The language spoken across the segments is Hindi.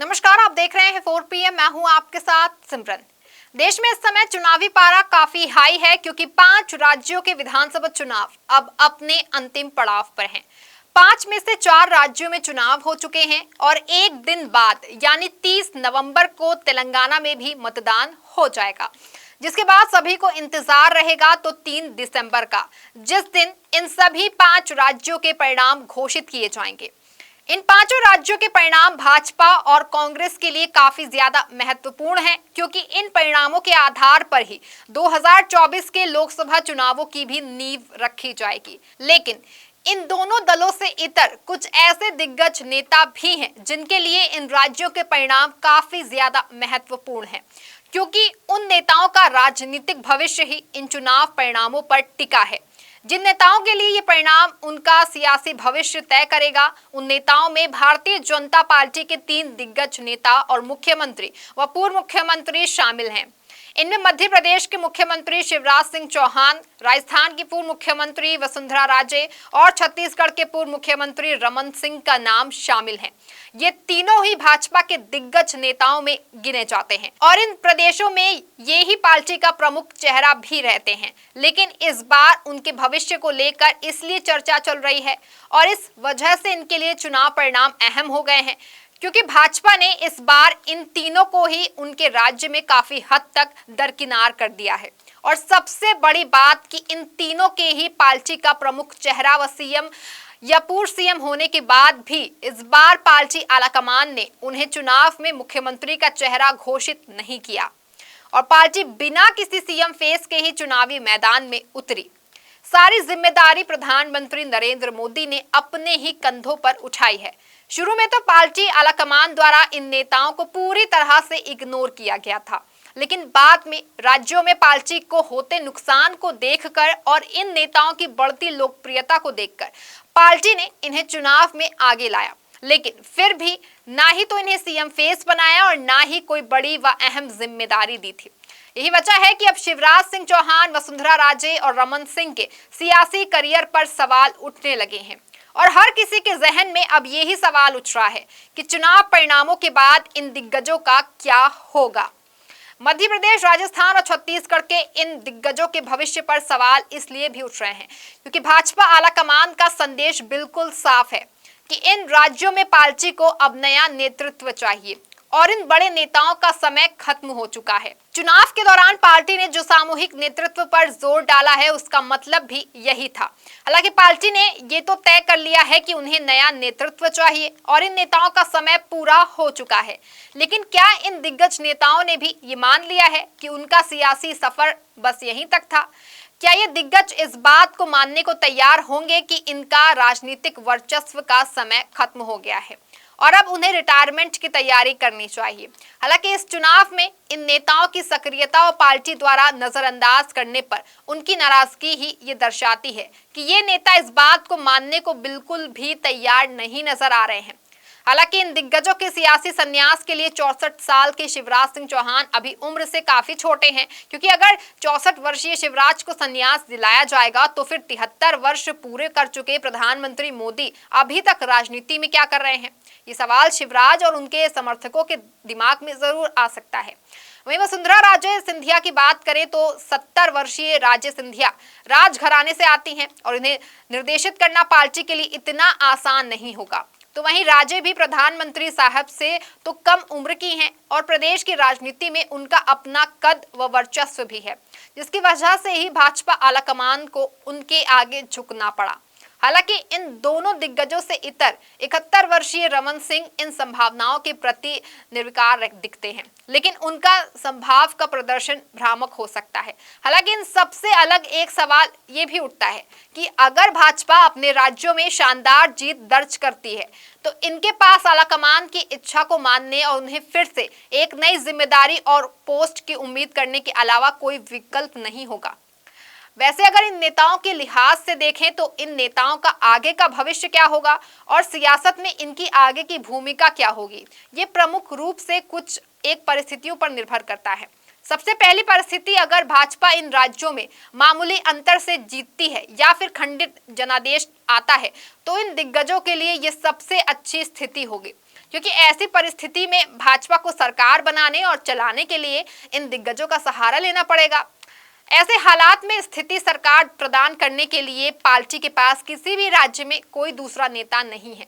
नमस्कार, आप देख रहे हैं 4 PM। मैं हूं आपके साथ सिमरन। देश में इस समय चुनावी पारा काफी हाई है क्योंकि 5 राज्यों के विधानसभा चुनाव अब अपने अंतिम पड़ाव पर हैं। 5 में से 4 राज्यों में चुनाव हो चुके हैं और एक दिन बाद यानी 30 नवंबर को तेलंगाना में भी मतदान हो जाएगा, जिसके बाद सभी को इंतजार रहेगा तो 3 दिसंबर का, जिस दिन इन सभी 5 राज्यों के परिणाम घोषित किए जाएंगे। इन 5 राज्यों के परिणाम भाजपा और कांग्रेस के लिए काफी ज्यादा महत्वपूर्ण हैं, क्योंकि इन परिणामों के आधार पर ही 2024 के लोकसभा चुनावों की भी नींव रखी जाएगी। लेकिन इन दोनों दलों से इतर कुछ ऐसे दिग्गज नेता भी हैं जिनके लिए इन राज्यों के परिणाम काफी ज्यादा महत्वपूर्ण हैं, क्योंकि उन नेताओं का राजनीतिक भविष्य ही इन चुनाव परिणामों पर टिका है। जिन नेताओं के लिए ये परिणाम उनका सियासी भविष्य तय करेगा, उन नेताओं में भारतीय जनता पार्टी के 3 दिग्गज नेता और मुख्यमंत्री व पूर्व मुख्यमंत्री शामिल हैं। इनमें मध्य प्रदेश के मुख्यमंत्री शिवराज सिंह चौहान, राजस्थान की पूर्व मुख्यमंत्री वसुंधरा राजे और छत्तीसगढ़ के पूर्व मुख्यमंत्री रमन सिंह का नाम शामिल है। ये तीनों ही भाजपा के दिग्गज नेताओं में गिने जाते हैं और इन प्रदेशों में ये ही पार्टी का प्रमुख चेहरा भी रहते हैं। लेकिन इस बार उनके भविष्य को लेकर इसलिए चर्चा चल रही है और इस वजह से इनके लिए चुनाव परिणाम अहम हो गए हैं, क्योंकि भाजपा ने इस बार इन तीनों को ही उनके राज्य में काफी हद तक दरकिनार कर दिया है। और सबसे बड़ी बात कि इन तीनों के ही पार्टी का प्रमुख चेहरा व सीएम या पूर्व सीएम होने के बाद भी इस बार पार्टी आलाकमान ने उन्हें चुनाव में मुख्यमंत्री का चेहरा घोषित नहीं किया और पार्टी बिना किसी सीएम फेस के ही चुनावी मैदान में उतरी। सारी जिम्मेदारी प्रधानमंत्री नरेंद्र मोदी ने अपने ही कंधों पर उठाई है। शुरू में तो पार्टी आलाकमान द्वारा इन नेताओं को पूरी तरह से इग्नोर किया गया था, लेकिन बाद में राज्यों में पार्टी को होते नुकसान को देखकर और इन नेताओं की बढ़ती लोकप्रियता को देखकर पार्टी ने इन्हें चुनाव में आगे लाया। लेकिन फिर भी ना ही तो इन्हें सीएम फेस बनाया और ना ही कोई बड़ी व अहम जिम्मेदारी दी थी। यही वजह है कि अब शिवराज सिंह चौहान, वसुंधरा राजे और रमन सिंह के सियासी करियर पर सवाल उठने लगे हैं और हर किसी के जहन में अब यही सवाल उठ रहा है कि चुनाव परिणामों के बाद इन दिग्गजों का क्या होगा। मध्य प्रदेश, राजस्थान और छत्तीसगढ़ के इन दिग्गजों के भविष्य पर सवाल इसलिए भी उठ रहे हैं क्योंकि भाजपा आलाकमान का संदेश बिल्कुल साफ है कि इन राज्यों में पार्टी को अब नया नेतृत्व चाहिए और इन बड़े नेताओं का समय खत्म हो चुका है। चुनाव के दौरान पार्टी ने जो सामूहिक नेतृत्व पर जोर डाला है उसका मतलब भी यही था। हालांकि पार्टी ने ये तो तय कर लिया है कि उन्हें नया नेतृत्व चाहिए और इन नेताओं का समय पूरा हो चुका है, लेकिन क्या इन दिग्गज नेताओं ने भी ये मान लिया है कि उनका सियासी सफर बस यहीं तक था? क्या ये दिग्गज इस बात को मानने को तैयार होंगे कि इनका राजनीतिक वर्चस्व का समय खत्म हो गया है और अब उन्हें रिटायरमेंट की तैयारी करनी चाहिए? हालांकि इस चुनाव में इन नेताओं की सक्रियता और पार्टी द्वारा नजरअंदाज करने पर उनकी नाराजगी ही ये दर्शाती है कि ये नेता इस बात को मानने को बिल्कुल भी तैयार नहीं नजर आ रहे हैं। हालांकि इन दिग्गजों के सियासी संन्यास के लिए 64 साल के शिवराज सिंह चौहान अभी उम्र से काफी छोटे हैं, क्योंकि अगर 64 वर्षीय शिवराज को संन्यास दिलाया जाएगा तो फिर 73 वर्ष पूरे कर चुके प्रधानमंत्री मोदी अभी तक राजनीति में क्या कर रहे हैं? ये सवाल शिवराज और उनके समर्थकों के दिमाग में जरूर आ सकता है। वहीं वसुंधरा राजे सिंधिया की बात करें तो 70 वर्षीय राजे सिंधिया राजघराने से आती हैं और इन्हें निर्देशित करना पार्टी के लिए इतना आसान नहीं होगा। तो वहीं राजे भी प्रधानमंत्री साहब से तो कम उम्र की हैं और प्रदेश की राजनीति में उनका अपना कद व वर्चस्व भी है, जिसकी वजह से ही भाजपा आलाकमान को उनके आगे झुकना पड़ा। हालांकि इन दोनों दिग्गजों से इतर 71 वर्षीय रमन सिंह इन संभावनाओं के प्रति निर्विकार दिखते हैं, लेकिन उनका संभाव का प्रदर्शन भ्रामक हो सकता है। हालांकि इन सबसे अलग एक सवाल ये भी उठता है कि अगर भाजपा अपने राज्यों में शानदार जीत दर्ज करती है तो इनके पास आलाकमान की इच्छा को मानने और उन्हें फिर से एक नई जिम्मेदारी और पोस्ट की उम्मीद करने के अलावा कोई विकल्प नहीं होगा। वैसे अगर इन नेताओं के लिहाज से देखें तो इन नेताओं का आगे का भविष्य क्या होगा और सियासत में इनकी आगे की भूमिका क्या होगी, ये प्रमुख रूप से कुछ एक परिस्थितियों पर निर्भर करता है। सबसे पहली परिस्थिति, अगर भाजपा इन राज्यों में मामूली अंतर से जीतती है या फिर खंडित जनादेश आता है तो इन दिग्गजों के लिए ये सबसे अच्छी स्थिति होगी, क्योंकि ऐसी परिस्थिति में भाजपा को सरकार बनाने और चलाने के लिए इन दिग्गजों का सहारा लेना पड़ेगा। ऐसे हालात में स्थिति सरकार प्रदान करने के लिए पार्टी के पास किसी भी राज्य में कोई दूसरा नेता नहीं है।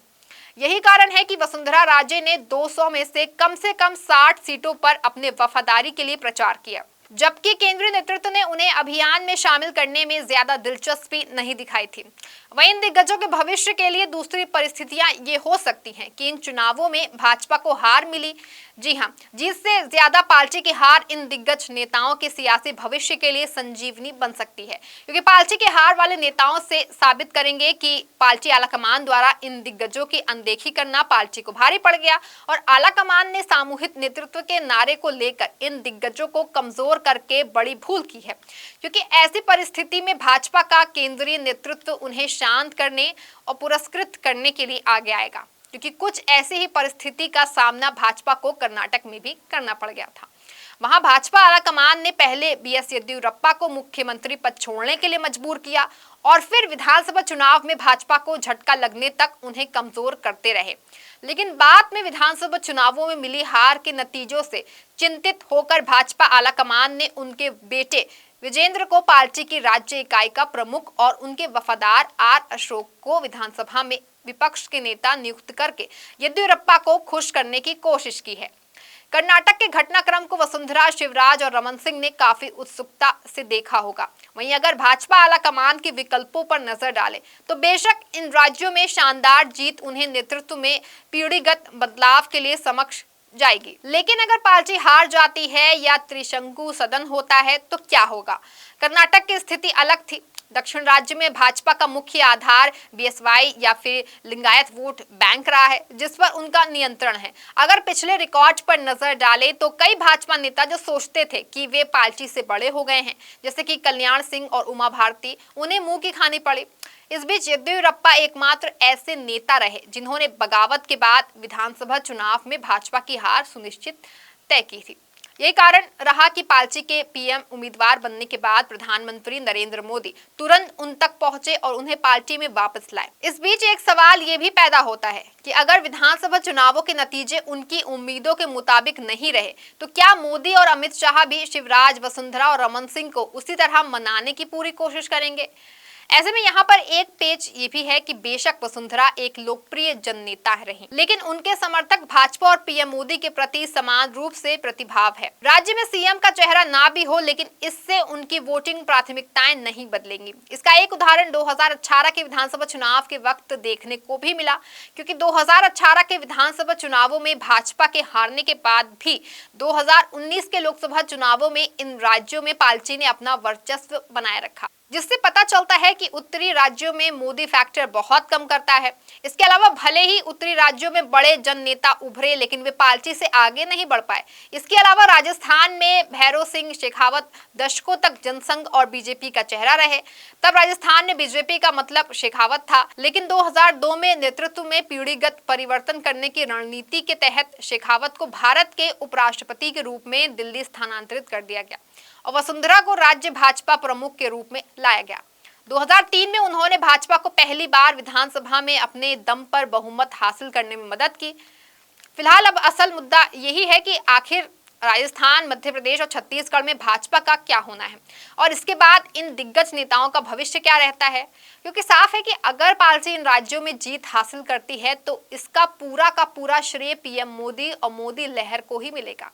यही कारण है कि वसुंधरा राजे ने 200 में से कम 60 सीटों पर अपने वफादारी के लिए प्रचार किया, जबकि केंद्रीय नेतृत्व ने उन्हें अभियान में शामिल करने में ज्यादा दिलचस्पी नहीं दिखाई थी। वहीं इन दिग्गजों के भविष्य के लिए दूसरी परिस्थितियां ये हो सकती हैं कि इन चुनावों में भाजपा को हार मिली, जी हां, जिससे ज्यादा पार्टी की हार इन दिग्गज नेताओं के सियासी भविष्य के लिए संजीवनी बन सकती है, क्योंकि पार्टी के हार वाले नेताओं से साबित करेंगे कि पार्टी आलाकमान द्वारा इन दिग्गजों की अनदेखी करना पार्टी को भारी पड़ गया और आलाकमान ने सामूहिक नेतृत्व के नारे को लेकर इन दिग्गजों को कमजोर करके बड़ी भूल की है। क्योंकि ऐसी परिस्थिति में भाजपा का केंद्रीय नेतृत्व उन्हें शांत करने और पुरस्कृत करने के लिए आगे आएगा, क्योंकि कुछ ऐसी ही परिस्थिति का सामना भाजपा को कर्नाटक में भी करना पड़ गया था। वहां भाजपा आलाकमान ने पहले बीएस येदियुरप्पा को मुख्यमंत्री पद छोड़ने के लिए मजबूर किया और फिर विधानसभा चुनाव में भाजपा को झटका लगने तक उन्हें कमजोर करते रहे। लेकिन बाद में विधानसभा चुनावों में मिली हार के नतीजों से चिंतित होकर भाजपा आलाकमान ने उनके बेटे विजेंद्र को पार्टी की राज्य इकाई का प्रमुख और उनके वफादार आर अशोक को विधानसभा में विपक्ष के नेता नियुक्त करके येदियुरप्पा को खुश करने की कोशिश की है। कर्नाटक के घटनाक्रम को वसुंधरा, शिवराज और रमन सिंह ने काफी उत्सुकता से देखा होगा। वहीं अगर भाजपा आलाकमान के विकल्पों पर नजर डाले तो बेशक इन राज्यों में शानदार जीत उन्हें नेतृत्व में पीढ़ीगत बदलाव के लिए समक्ष जाएगी। लेकिन अगर पार्टी हार जाती है या त्रिशंकु सदन होता है तो क्या होगा? कर्नाटक की स्थिति अलग थी। दक्षिण राज्य में भाजपा का मुख्य आधार बीएसवाई या फिर लिंगायत वोट बैंक रहा है, जिस पर उनका नियंत्रण है। अगर पिछले रिकॉर्ड पर नजर डालें तो कई भाजपा नेता जो सोचते थे कि वे पार्टी से बड़े हो गए हैं, जैसे कि कल्याण सिंह और उमा भारती, उन्हें मुंह की खानी पड़ी। इस बीच येदियुरप्पा एकमात्र ऐसे नेता रहे जिन्होंने बगावत के बाद विधानसभा चुनाव में भाजपा की हार सुनिश्चित तय की थी। यही कारण रहा कि पार्टी के पीएम उम्मीदवार बनने के बाद प्रधानमंत्री नरेंद्र मोदी तुरंत उन तक पहुंचे और उन्हें पार्टी में वापस लाए। इस बीच एक सवाल ये भी पैदा होता है कि अगर विधानसभा चुनावों के नतीजे उनकी उम्मीदों के मुताबिक नहीं रहे तो क्या मोदी और अमित शाह भी शिवराज, वसुंधरा और रमन सिंह को उसी तरह मनाने की पूरी कोशिश करेंगे? ऐसे में यहाँ पर एक पेच ये भी है कि बेशक वसुंधरा एक लोकप्रिय जननेता रही, लेकिन उनके समर्थक भाजपा और पीएम मोदी के प्रति समान रूप से प्रतिभाव है। राज्य में सीएम का चेहरा ना भी हो, लेकिन इससे उनकी वोटिंग प्राथमिकताएं नहीं बदलेंगी। इसका एक उदाहरण 2018 के विधानसभा चुनाव के वक्त देखने को भी मिला, क्योंकि 2018 के विधानसभा चुनावों में भाजपा के हारने के बाद भी 2019 के लोकसभा चुनावों में इन राज्यों में पार्टी ने अपना वर्चस्व बनाए रखा, जिससे पता चलता है कि उत्तरी राज्यों में मोदी फैक्टर बहुत कम करता है। इसके अलावा भले ही उत्तरी राज्यों में बड़े जन नेता उभरे, लेकिन वे पार्टी से आगे नहीं बढ़ पाए। इसके अलावा राजस्थान में भैरों सिंह शेखावत दशकों तक जनसंघ और बीजेपी का चेहरा रहे। तब राजस्थान में बीजेपी का मतलब शेखावत था, लेकिन 2002 में नेतृत्व में पीढ़ीगत परिवर्तन करने की रणनीति के तहत शेखावत को भारत के उपराष्ट्रपति के रूप में दिल्ली स्थानांतरित कर दिया गया और वसुंधरा को राज्य भाजपा प्रमुख के रूप में लाया गया। 2003 में उन्होंने भाजपा को पहली बार विधानसभा में अपने दम पर बहुमत हासिल करने में मदद की। फिलहाल अब असल मुद्दा यही है कि आखिर राजस्थान, मध्य प्रदेश और छत्तीसगढ़ में भाजपा का क्या होना है और इसके बाद इन दिग्गज नेताओं का भविष्य क्या रहता है, क्योंकि साफ है कि अगर पार्टी इन राज्यों में जीत हासिल करती है तो इसका पूरा का पूरा श्रेय पीएम मोदी और मोदी लहर को ही मिलेगा।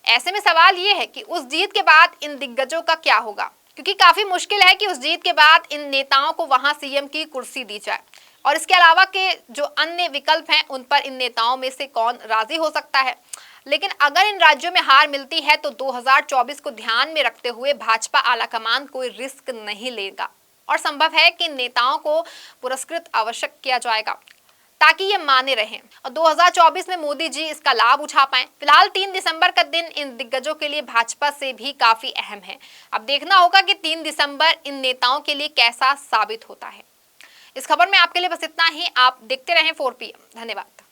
ऐसे में सवाल ये है कि उस जीत के बाद इन दिग्गजों का क्या होगा, क्योंकि काफी मुश्किल है कि उस जीत के बाद इन नेताओं को वहां सीएम की कुर्सी दी जाए और इसके अलावा के जो अन्य विकल्प हैं उन पर इन नेताओं में से कौन राजी हो सकता है। लेकिन अगर इन राज्यों में हार मिलती है तो 2024 को ध्यान में रखते हुए भाजपा आलाकमान कोई रिस्क नहीं लेगा और संभव है कि नेताओं को पुरस्कृत आवश्यक किया जाएगा ताकि ये माने रहें और 2024 में मोदी जी इसका लाभ उठा पाएं। फिलहाल 3 दिसंबर का दिन इन दिग्गजों के लिए भाजपा से भी काफी अहम है। अब देखना होगा कि 3 दिसंबर इन नेताओं के लिए कैसा साबित होता है। इस खबर में आपके लिए बस इतना ही। आप देखते रहें 4PM। धन्यवाद।